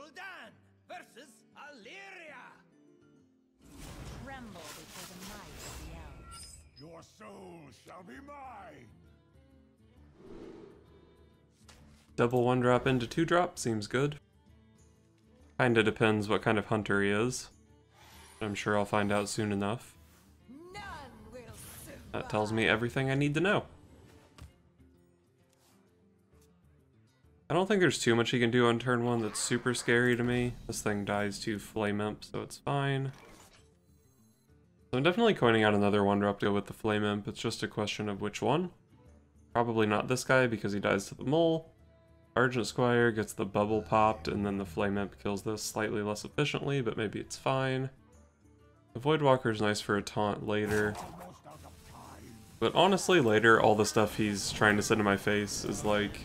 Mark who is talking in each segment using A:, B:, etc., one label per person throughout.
A: Gul'dan versus Illyria.
B: Tremble before the might of the elves.
C: Your soul shall be mine.
D: Double 1-drop into 2-drop seems good. Kinda depends what kind of hunter he is. I'm sure I'll find out soon enough.
B: None will survive.
D: That tells me everything I need to know. I don't think there's too much he can do on turn 1 that's super scary to me. This thing dies to Flame Imp, so it's fine. So I'm definitely coining out another 1-drop to go with the Flame Imp. It's just a question of which one. Probably not this guy because he dies to the mole. Argent Squire gets the bubble popped, and then the Flame Imp kills this slightly less efficiently, but maybe it's fine. The Voidwalker is nice for a taunt later. But honestly, later, all the stuff he's trying to send in my face is like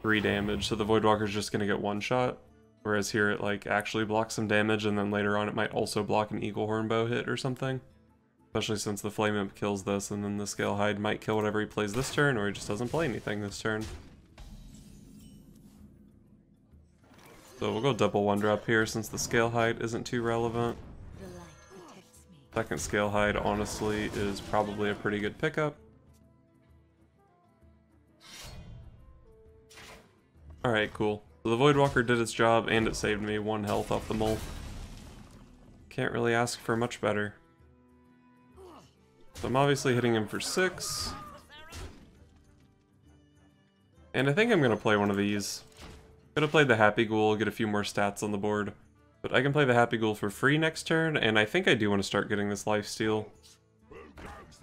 D: 3 damage, so the Voidwalker's just gonna get 1 shot. Whereas here it like actually blocks some damage, and then later on it might also block an Eagle Hornbow hit or something. Especially since the Flame Imp kills this, and then the Scale Hide might kill whatever he plays this turn, or he just doesn't play anything this turn. So we'll go double 1-drop here since the Scale Hide isn't too relevant.
B: The light protects me.
D: Second Scale Hide, honestly, is probably a pretty good pickup. Alright, cool. So the Voidwalker did its job, and it saved me 1 health off the mole. Can't really ask for much better. So I'm obviously hitting him for 6. And I think I'm going to play one of these. Could have played the Happy Ghoul, get a few more stats on the board. But I can play the Happy Ghoul for free next turn, and I think I do want to start getting this lifesteal.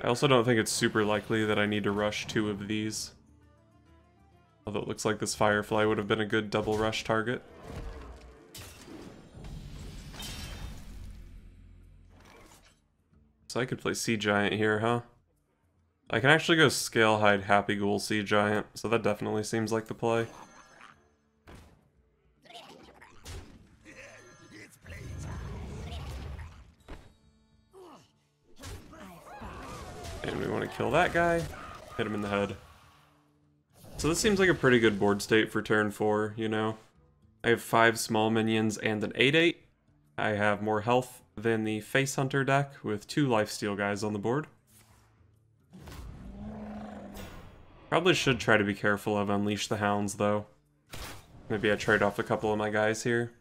D: I also don't think it's super likely that I need to rush 2 of these. Although it looks like this Firefly would have been a good double rush target. So I could play Sea Giant here, huh? I can actually go Scale Hide Happy Ghoul Sea Giant, so that definitely seems like the play. And we want to kill that guy, hit him in the head. So this seems like a pretty good board state for turn 4, you know? I have 5 small minions and an 8/8. I have more health than the Face Hunter deck with 2 lifesteal guys on the board. Probably should try to be careful of Unleash the Hounds though. Maybe I trade off a couple of my guys here.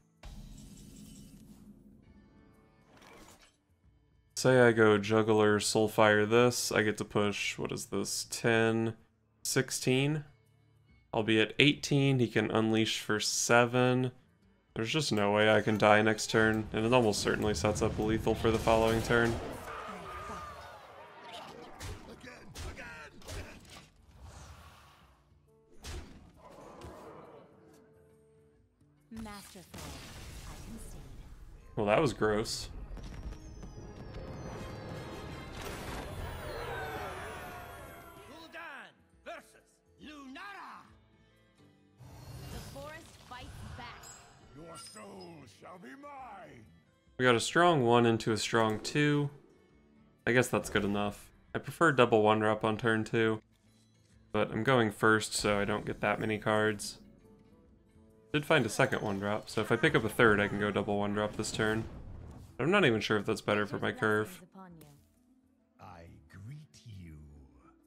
D: Say I go Juggler, Soulfire this, I get to push, what is this, 10, 16? I'll be at 18, he can Unleash for 7. There's just no way I can die next turn, and it almost certainly sets up a lethal for the following turn.
B: Masterful, I concede.
D: Well, that was gross.
A: Gul'dan versus Lunara.
B: The forest fights back.
C: Your soul shall be mine.
D: We got a strong 1 into a strong 2. I guess that's good enough. I prefer double 1-drop on turn 2. But I'm going first, so I don't get that many cards. Did find a second 1-drop, so if I pick up a third, I can go double 1-drop this turn. But I'm not even sure if that's better for my curve.
C: I greet you.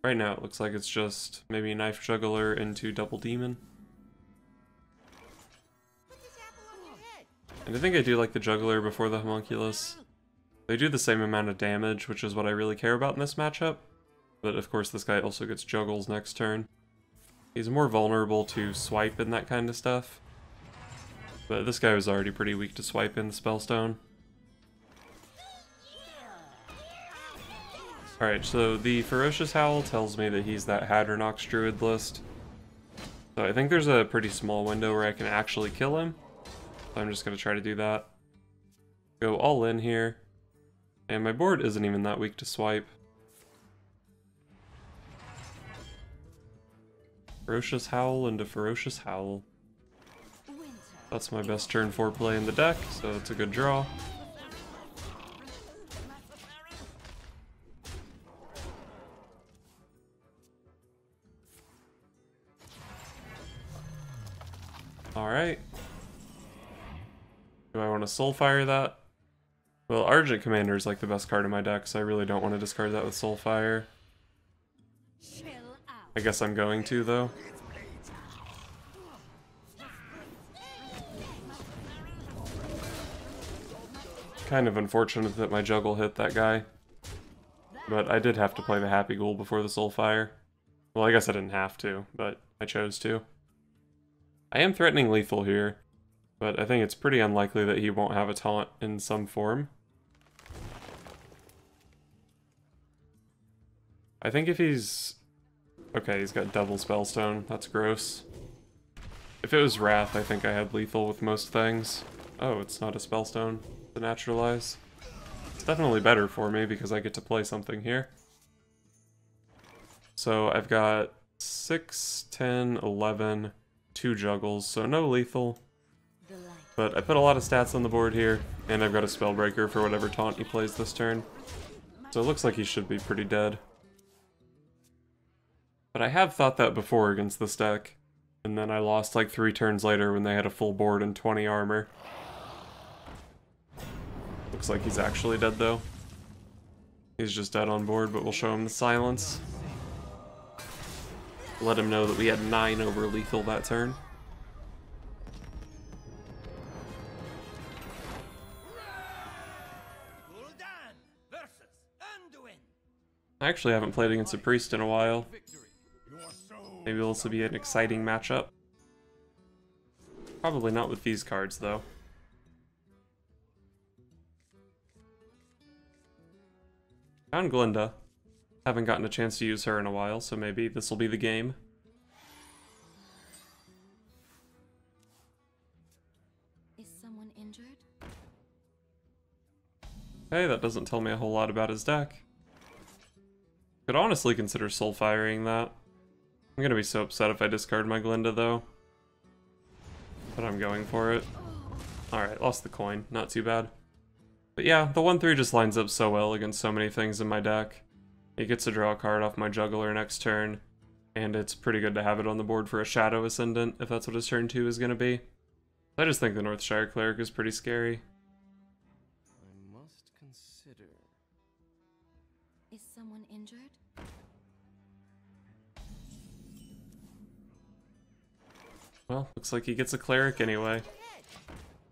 D: Right now it looks like it's just maybe Knife Juggler into Double Demon. And I think I do like the Juggler before the Homunculus. They do the same amount of damage, which is what I really care about in this matchup. But of course this guy also gets Juggles next turn. He's more vulnerable to swipe and that kind of stuff. But this guy was already pretty weak to swipe in the Spellstone. Alright, so the Ferocious Howl tells me that he's that Hadronox Druid list. So I think there's a pretty small window where I can actually kill him. So I'm just going to try to do that. Go all in here. And my board isn't even that weak to swipe. Ferocious Howl into Ferocious Howl. That's my best turn 4 play in the deck, so it's a good draw. Alright. Do I want to Soulfire that? Well, Argent Commander is like the best card in my deck, so I really don't want to discard that with Soulfire. I guess I'm going to, though. Kind of unfortunate that my juggle hit that guy. But I did have to play the Happy Ghoul before the Soulfire. Well, I guess I didn't have to, but I chose to. I am threatening lethal here, but I think it's pretty unlikely that he won't have a taunt in some form. I think if he's... Okay, he's got double Spellstone. That's gross. If it was Wrath, I think I had lethal with most things. Oh, it's not a Spellstone to naturalize. It's definitely better for me because I get to play something here. So I've got 6, 10, 11, 2 juggles, so no lethal. But I put a lot of stats on the board here, and I've got a Spellbreaker for whatever taunt he plays this turn. So it looks like he should be pretty dead. But I have thought that before against this deck, and then I lost like 3 turns later when they had a full board and 20 armor. Looks like he's actually dead though. He's just dead on board, but we'll show him the silence. Let him know that we had 9 over lethal that turn. I actually haven't played against a priest in a while. Maybe this will be an exciting matchup. Probably not with these cards, though. Found Glinda. Haven't gotten a chance to use her in a while, so maybe this will be the game.
B: Is someone injured?
D: Hey, that doesn't tell me a whole lot about his deck. Could honestly consider Soulfiring that. I'm gonna be so upset if I discard my Glinda, though. But I'm going for it. Alright, lost the coin. Not too bad. But yeah, the 1-3 just lines up so well against so many things in my deck. He gets to draw a card off my juggler next turn, and it's pretty good to have it on the board for a Shadow Ascendant, if that's what his turn 2 is gonna be. I just think the Northshire Cleric is pretty scary.
A: I must consider.
B: Is someone injured?
D: Well, looks like he gets a Cleric anyway.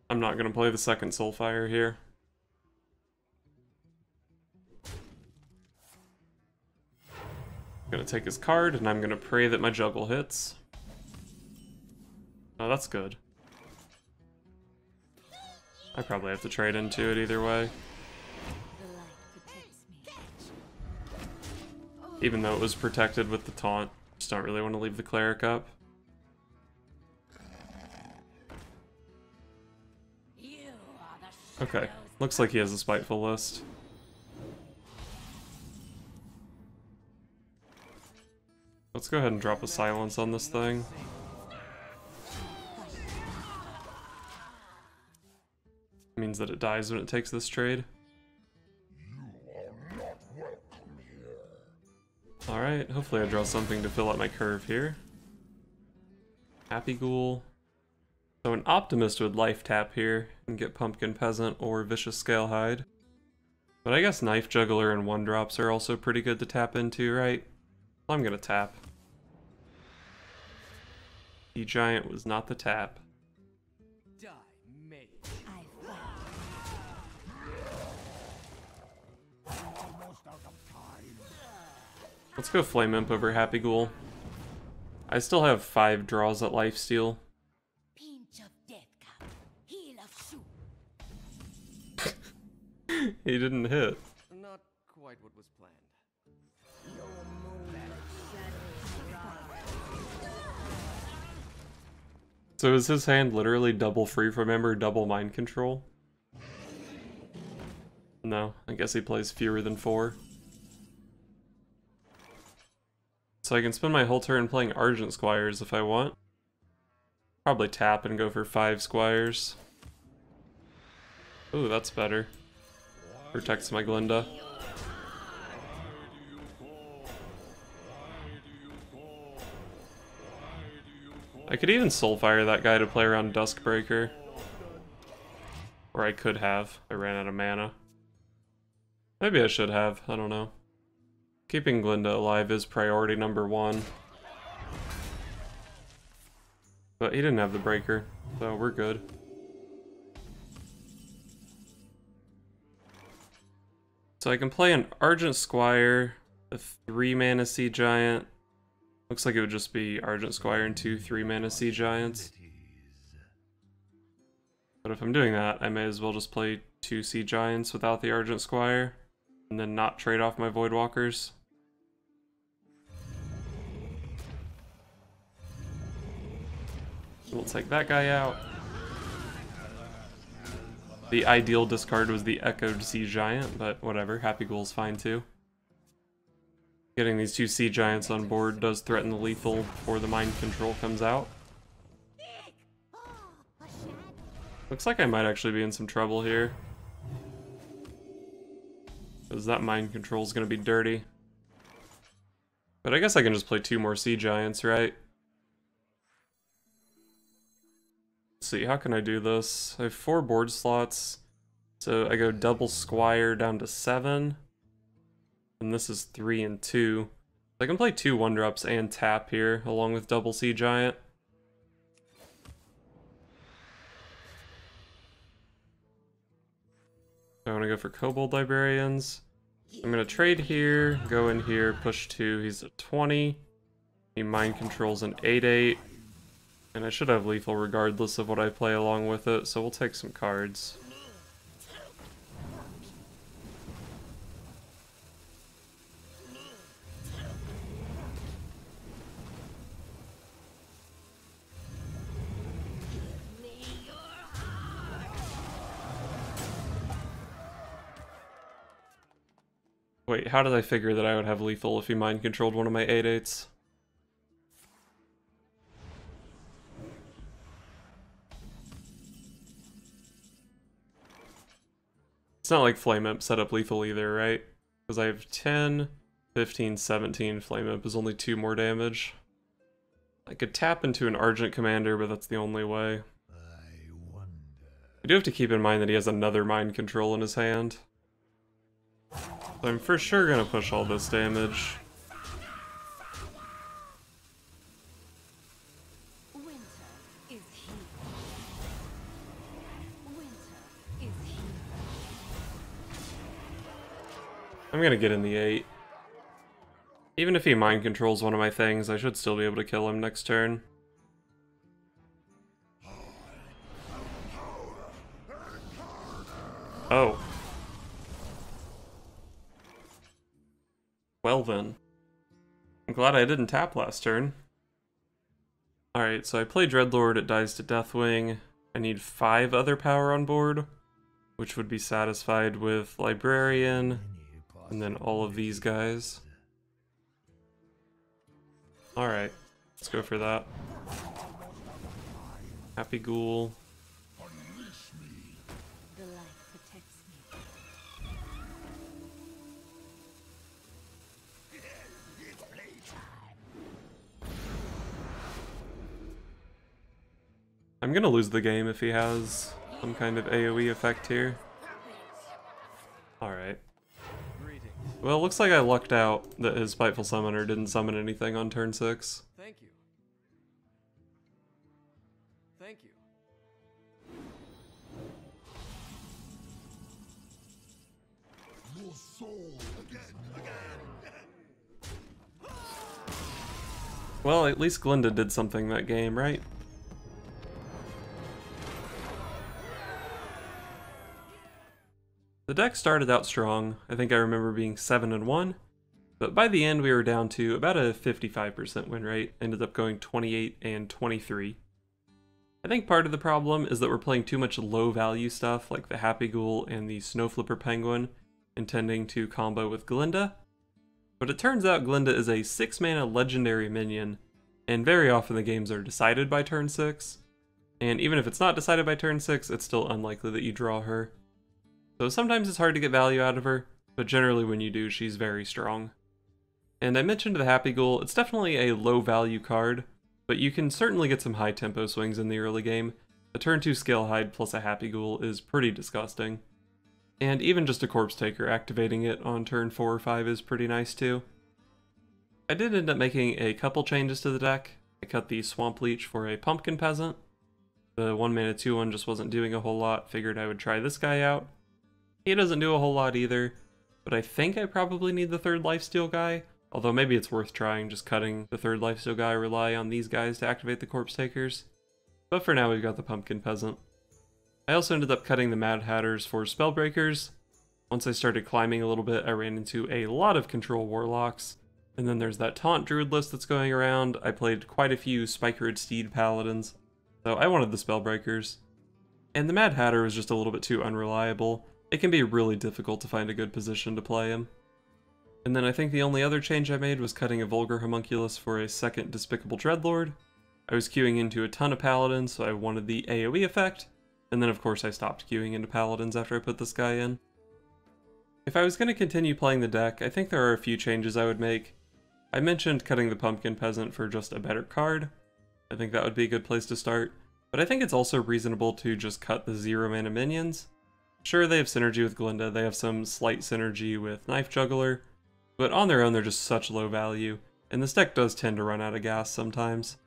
D: I'm not gonna play the second Soulfire here. I'm gonna take his card, and I'm gonna pray that my juggle hits. Oh, that's good. I probably have to trade into it either way. Even though it was protected with the taunt, just don't really want to leave the Cleric up. Okay, looks like he has a Spiteful list. Let's go ahead and drop a silence on this thing. Means that it dies when it takes this trade. Alright, hopefully I draw something to fill out my curve here. Happy Ghoul. So an Optimist would life tap here and get Pumpkin Peasant or Vicious Scalehide. But I guess Knife Juggler and 1-drops are also pretty good to tap into, right? So I'm gonna tap. The Giant was not the tap.
A: Die, mate.
D: Let's go Flame Imp over Happy Ghoul. I still have 5 draws at lifesteal.
B: Pinch of death cup, heel of shoe.
D: He didn't hit.
A: Not quite what was planned.
D: So is his hand literally double Free From Ember, double Mind Control? No, I guess he plays fewer than 4. So I can spend my whole turn playing Argent Squires if I want. Probably tap and go for 5 Squires. Ooh, that's better. Protects my Glinda. I could even Soulfire that guy to play around Duskbreaker. Or I could have. I ran out of mana. Maybe I should have. I don't know. Keeping Glinda alive is priority number 1. But he didn't have the breaker, so we're good. So I can play an Argent Squire, a 3-mana Sea Giant. Looks like it would just be Argent Squire and 2 3-mana Sea Giants. But if I'm doing that, I may as well just play 2 Sea Giants without the Argent Squire, and then not trade off my Voidwalkers. We'll take that guy out. The ideal discard was the Echoed Sea Giant, but whatever, Happy Ghouls fine too. Getting these 2 Sea Giants on board does threaten the lethal before the Mind Control comes out. Looks like I might actually be in some trouble here. Because that Mind Control is going to be dirty. But I guess I can just play 2 more Sea Giants, right? Let's see, how can I do this? I have 4 board slots. So I go double Squire down to 7. And this is 3 and 2. I can play 2 1-drops and tap here, along with double Sea Giant. I want to go for Kobold Librarians. I'm going to trade here, go in here, push 2. He's a 20. He Mind Controls an 8/8. And I should have lethal regardless of what I play along with it, so we'll take some cards. Wait, how did I figure that I would have lethal if he Mind Controlled one of my 8/8s? It's not like Flame Imp set up lethal either, right? Because I have 10, 15, 17. Flame Imp is only 2 more damage. I could tap into an Argent Commander, but that's the only way. I do have to keep in mind that he has another Mind Control in his hand. So I'm for sure gonna push all this damage. I'm gonna get in the 8. Even if he Mind Controls one of my things, I should still be able to kill him next turn. Oh. Well then. I'm glad I didn't tap last turn. Alright, so I play Dreadlord, it dies to Deathwing. I need 5 other power on board, which would be satisfied with Librarian, and then all of these guys. Alright, let's go for that. Happy Ghoul.
B: The light protects me.
D: I'm gonna lose the game if he has some kind of AoE effect here. Alright. Well, it looks like I lucked out that his Spiteful Summoner didn't summon anything on turn 6.
A: Thank you. Thank you.
C: Your soul again.
D: Well, at least Glinda did something that game, right? The deck started out strong. I think I remember being 7-1, but by the end we were down to about a 55% win rate, ended up going 28-23. I think part of the problem is that we're playing too much low value stuff like the Happy Ghoul and the Snowflipper Penguin, intending to combo with Glinda, but it turns out Glinda is a 6-mana legendary minion, and very often the games are decided by turn 6, and even if it's not decided by turn 6, it's still unlikely that you draw her. So sometimes it's hard to get value out of her, but generally when you do, she's very strong. And I mentioned the Happy Ghoul, it's definitely a low value card, but you can certainly get some high tempo swings in the early game, A turn 2 Scale Hide plus a Happy Ghoul is pretty disgusting. And even just a Corpse Taker activating it on turn 4 or 5 is pretty nice too. I did end up making a couple changes to the deck. I cut the Swamp Leech for a Pumpkin Peasant. The 1 mana 2/1 just wasn't doing a whole lot, figured I would try this guy out. He doesn't do a whole lot either, but I think I probably need the 3rd Lifesteal guy, although maybe it's worth trying just cutting the 3rd Lifesteal guy, rely on these guys to activate the Corpse Takers. But for now we've got the Pumpkin Peasant. I also ended up cutting the Mad Hatters for Spellbreakers. Once I started climbing a little bit, I ran into a lot of Control Warlocks. And then there's that Taunt Druid list that's going around. I played quite a few Spikered Steed Paladins, so I wanted the Spellbreakers. And the Mad Hatter was just a little bit too unreliable. It can be really difficult to find a good position to play him. And then I think the only other change I made was cutting a Vulgar Homunculus for a 2nd Despicable Dreadlord. I was queuing into a ton of Paladins, so I wanted the AoE effect, and then of course I stopped queuing into Paladins after I put this guy in. If I was going to continue playing the deck, I think there are a few changes I would make. I mentioned cutting the Pumpkin Peasant for just a better card. I think that would be a good place to start, but I think it's also reasonable to just cut the 0 mana minions. Sure, they have synergy with Glinda, they have some slight synergy with Knife Juggler, but on their own they're just such low value, and this deck does tend to run out of gas sometimes.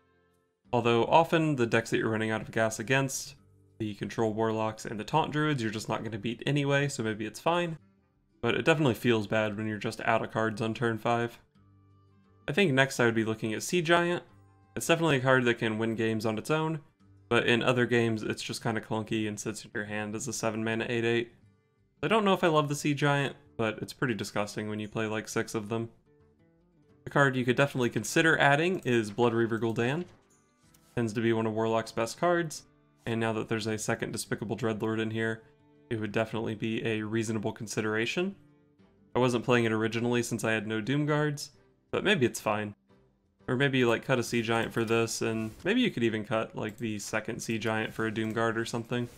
D: Although often the decks that you're running out of gas against, the Control Warlocks and the Taunt Druids, you're just not going to beat anyway, so maybe it's fine. But it definitely feels bad when you're just out of cards on turn 5. I think next I would be looking at Sea Giant. It's definitely a card that can win games on its own, but in other games it's just kind of clunky and sits in your hand as a 7 mana 8/8. I don't know if I love the Sea Giant, but it's pretty disgusting when you play like 6 of them. The card you could definitely consider adding is Blood Reaver Gul'dan. Tends to be one of Warlock's best cards, and now that there's a 2nd Despicable Dreadlord in here, it would definitely be a reasonable consideration. I wasn't playing it originally since I had no Doom Guards, but maybe it's fine. Or maybe you like cut a Sea Giant for this, and maybe you could even cut like the 2nd Sea Giant for a Doom Guard or something.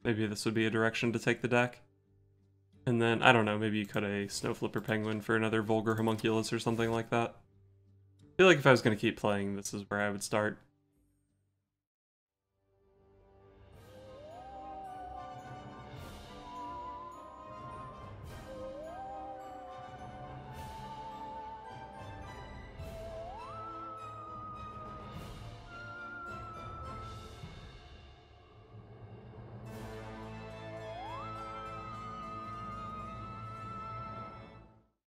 D: Maybe this would be a direction to take the deck. And then, I don't know, maybe you cut a Snow Flipper Penguin for another Vulgar Homunculus or something like that. I feel like if I was going to keep playing, this is where I would start.